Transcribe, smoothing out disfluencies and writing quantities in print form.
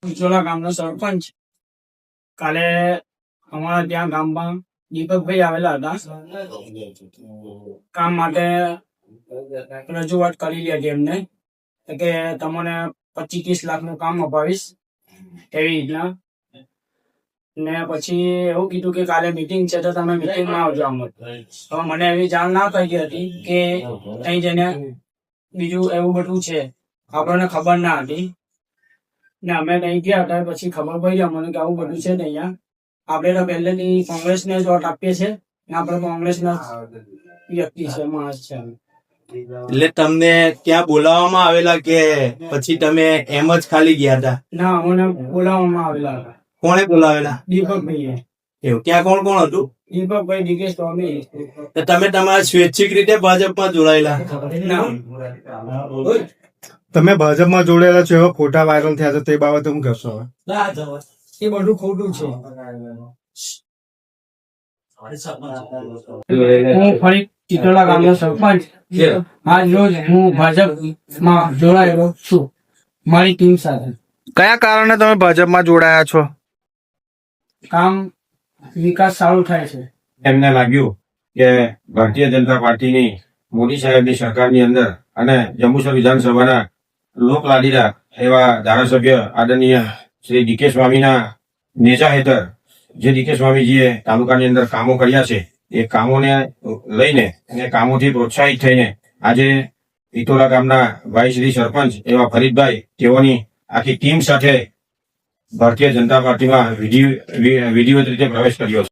ઉજોલા ગામનો સરપંચ કાલે અમારા ત્યાં ગામમાં દીપકભાઈ આવેલા હતા. કામ માટે રજૂઆત કરેલી હતી એમને કે તમને 25-30 લાખનું કામ અપાવીશ એવી રીતના. ને પછી એવું કીધું કે કાલે મીટિંગ છે તો તમે મીટિંગમાં આવજો. આમ તો મને એવી જાણ ના થઈ હતી કે અહીં જઈને બીજું એવું બધું છે, આપણને ખબર ના હતી. ને અમે ત્યાં ગયા હતા પછી ખબર પડી અમને કે આવું બધું છે ને અહીંયા. આપણે તો પહેલેથી કોંગ્રેસને જ વોટ આપીએ છીએ ને આપણે કોંગ્રેસના વ્યક્તિ છે, માણસ છે. એટલે તમને ત્યાં બોલાવવામાં આવેલા કે પછી તમે એમ જ ખાલી ગયા હતા? ના, અમને બોલાવવામાં આવેલા હતા. કોણે બોલાવેલા? દીપકભાઈએ. એવું? ત્યાં કોણ કોણ હતું? દીપકભાઈ, ડીકે સ્વામી. તો તમે તમારા સ્વૈચ્છિક રીતે ભાજપમાં જોડાયેલા? ના, તમે ભાજપમાં જોડાયેલા છો, એવા ફોટા વાયરલ થયા છે, તે બાબતે હું કહેશો? એ બધું ખોટું છે. હું ફરી ચિત્રોડા ગામનો સરપંચ. આજ રોજ હું ભાજપમાં જોડાયેલો છું મારી ટીમ સાથે. કયા કારણે તમે ભાજપમાં જોડાયા છો? કામ વિકાસ સારું થાય છે. એમને લાગ્યું કે ભારતીય જનતા પાર્ટીની મોદી સાહેબની સરકારની અંદર અને જંબુસર વિધાનસભાના લોકલાડીલા એવા ધારાસભ્ય આદરણીય શ્રી ડીકે સ્વામીના નેજા હેઠળ જે ડીકે સ્વામીજીએ તાલુકાની અંદર કામો કર્યા છે એ કામોને લઈને અને કામોથી પ્રોત્સાહિત થઈને આજે ઇટોલા ગામના ભાઈ શ્રી સરપંચ એવા ફરીદભાઈ તેઓની આખી ટીમ સાથે ભારતીય જનતા પાર્ટીમાં વિધિવત રીતે પ્રવેશ કર્યો છે.